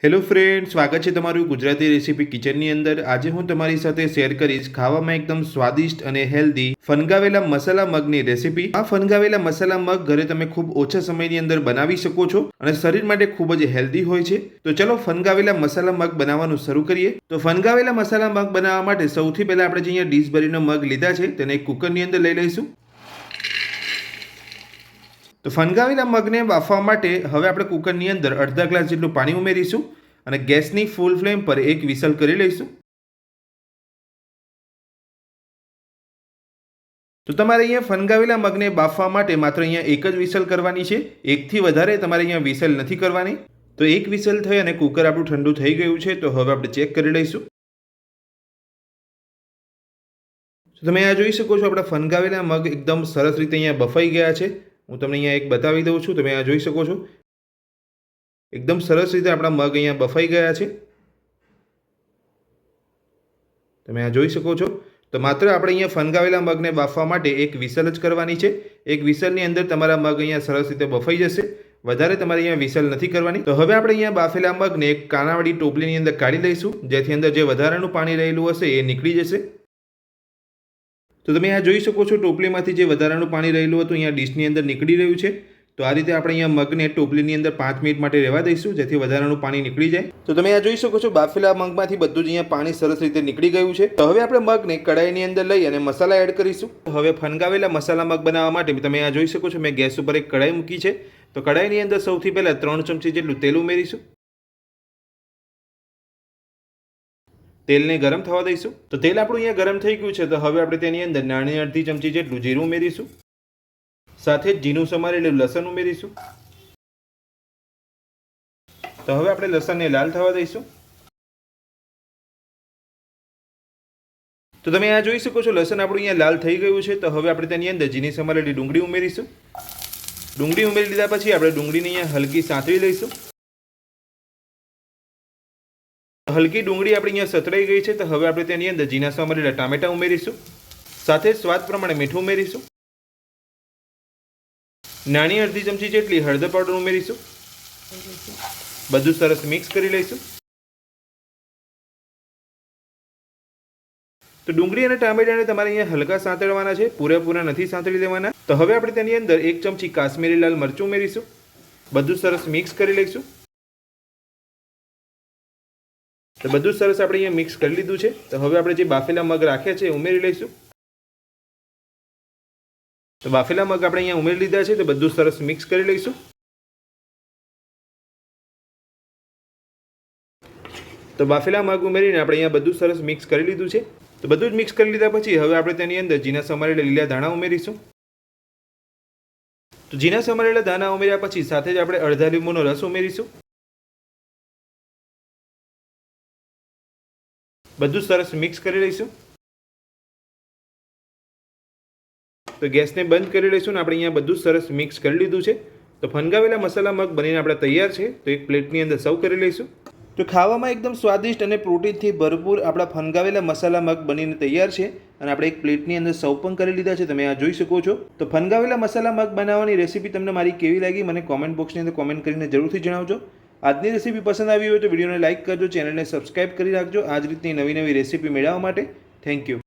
Hello friend, સ્વાગત છે તમારું ગુજરાતી રેસીપી કિચનની અંદર। આજે હું તમારી સાથે શેર કરીશ ખાવામાં એકદમ સ્વાદિષ્ટ અને હેલ્ધી ફણગાવેલા મસાલા મગની રેસીપી। આ ફણગાવેલા મસાલા મગ ઘરે તમે ખૂબ ઓછા સમયની અંદર બનાવી શકો છો અને શરીર માટે ખૂબ જ હેલ્ધી હોય છે। તો ચલો ફણગાવેલા મસાલા મગ બનાવવાનું શરૂ કરીએ। તો ફણગાવેલા મસાલા મગ બનાવવા માટે સૌથી પહેલા આપણે જે અહીંયા ડીશ ભરીનો મગ લીધા છે તેને એક કુકરની અંદર લઈ લઈશું। તો ફણગાવેલા મગને બાફવા માટે હવે આપણે કુકરની અંદર અડધા ગ્લાસ જેટલું પાણી ઉમેરીશું અને ગેસની ફૂલ ફ્લેમ પર એક વિસલ કરી લઈશું। તો તમારે અહીંયા ફણગાવેલા મગને બાફવા માટે માત્ર અહીંયા એક જ વિસલ કરવાની છે, એકથી વધારે તમારે અહીંયા વિસલ નથી કરવાની। તો એક વિસલ થઈ અને કુકર આપણું ઠંડુ થઈ ગયું છે, તો હવે આપણે ચેક કરી લઈશું। તો તમે આ જોઈ શકો છો આપણા ફણગાવેલા મગ એકદમ સરસ રીતે અહીંયા બફાઈ ગયા છે। હું તમને અહીંયા એક બતાવી દઉં છું, તમે આ જોઈ શકો છો એકદમ સરસ રીતે આપણા મગ અહીંયા બફાઈ ગયા છે, તમે આ જોઈ શકો છો। તો માત્ર આપણે અહીંયા ફણગાવેલા મગને બાફવા માટે એક વિસલ જ કરવાની છે। એક વિસલની અંદર તમારા મગ અહીંયા સરસ રીતે બફાઈ જશે, વધારે તમારે અહીંયા વિસલ નથી કરવાની। તો હવે આપણે અહીંયા બાફેલા મગને એક કાણાવાળી ટોપલીની અંદર કાઢી લઈશું, જેથી અંદર જે વધારાનું પાણી રહેલું હશે એ નીકળી જશે। તો તમે આ જોઈ શકો છો ટોપલીમાંથી જે વધારાનું પાણી રહેલું હતું અહીંયા ડીશની અંદર નીકળી રહ્યું છે। તો આ રીતે આપણે અહીંયા મગને ટોપલીની અંદર 5 મિનિટ માટે રહેવા દઈશું, જેથી વધારાનું પાણી નીકળી જાય। તો તમે આ જોઈ શકો છો બાફેલા મગમાંથી બધું જ અહીંયા પાણી સરસ રીતે નીકળી ગયું છે। તો હવે આપણે મગને કડાઈની અંદર લઈ અને મસાલા એડ કરીશું। હવે ફણગાવેલા મસાલા મગ બનાવવા માટે તમે આ જોઈ શકો છો મેં ગેસ ઉપર એક કડાઈ મૂકી છે। તો કડાઈની અંદર સૌથી પહેલા 3 ચમચી જેટલું તેલ ઉમેરીશું, તેલને ગરમ થવા દઈશું। તો તેલ આપણું અહીંયા ગરમ થઈ ગયું છે, તો હવે આપણે તેની અંદર નાની અડધી ચમચી જેટલું જીરું ઉમેરીશું, સાથે જ ઝીણું સમારેલું લસણ ઉમેરીશું। તો હવે આપણે લસણને લાલ થવા દઈશું। તો તમે આ જોઈ શકો છો લસણ આપણું અહીંયા લાલ થઈ ગયું છે। તો હવે આપણે તેની અંદર ઝીણી સમારેલી ડુંગળી ઉમેરીશું। ડુંગળી ઉમેરી લીધા પછી આપણે ડુંગળીને અહીંયા હલકી સાંતળી લઈશું। હલકી ડુંગળી આપણી અહીંયા સતળાઈ ગઈ છે, તો હવે આપણે તેની અંદર ઝીણા સમારેલા ટામેટા ઉમેરીશું, સાથે સ્વાદ પ્રમાણે મીઠું ઉમેરીશું, નાની અડધી ચમચી જેટલી હળદર પાવડર ઉમેરીશું, બધું સરસ મિક્સ કરી લઈશું। તો ડુંગળી અને ટામેટાને તમારે અહીંયા હલકા સાંતળવાના છે, પૂરેપૂરા નથી સાંતળી દેવાના। તો હવે આપણે તેની અંદર 1 ચમચી કાશ્મીરી લાલ મરચું ઉમેરીશું, બધું સરસ મિક્સ કરી લઈશું। તો બધું સરસ આપણે અહીંયા મિક્સ કરી લીધું છે। તો હવે આપણે જે બાફેલા મગ રાખ્યા છે એ ઉમેરી લઈશું। તો બાફેલા મગ આપણે અહીંયા ઉમેરી લીધા છે, તો બધું સરસ મિક્સ કરી લઈશું। તો બાફેલા મગ ઉમેરીને આપણે અહીંયા બધું સરસ મિક્સ કરી લીધું છે। તો બધું જ મિક્સ કરી લીધા પછી હવે આપણે તેની અંદર ઝીણા સમારેલા લીલા ધાણા ઉમેરીશું। તો ઝીણા સમારેલા ધાણા ઉમેર્યા પછી સાથે જ આપણે અડધા લીંબુનો રસ ઉમેરીશું, બધું સરસ મિક્સ કરી લઈશું। તો ગેસને બંધ કરી લઈશું ને આપણે અહીંયા બધું સરસ મિક્સ કરી લીધું છે। તો ફણગાવેલા મસાલા મગ બનીને આપણે તૈયાર છે। તો એક પ્લેટની અંદર સર્વ કરી લઈશું। તો ખાવામાં એકદમ સ્વાદિષ્ટ અને પ્રોટીનથી ભરપૂર આપણા ફણગાવેલા મસાલા મગ બનીને તૈયાર છે અને આપણે એક પ્લેટની અંદર સર્વ પણ કરી લીધા છે, તમે આ જોઈ શકો છો। તો ફણગાવેલા મસાલા મગ બનાવવાની રેસીપી તમને મારી કેવી લાગી મને કોમેન્ટ બોક્સની અંદર કોમેન્ટ કરીને જરૂરથી જણાવજો। આજની રેસીપી પસંદ આવી હોય તો વિડીયોને લાઇક કરજો, ચેનલને સબસ્ક્રાઇબ કરી રાખજો આ જ રીતની નવી રેસીપી મેળવવા માટે। Thank you.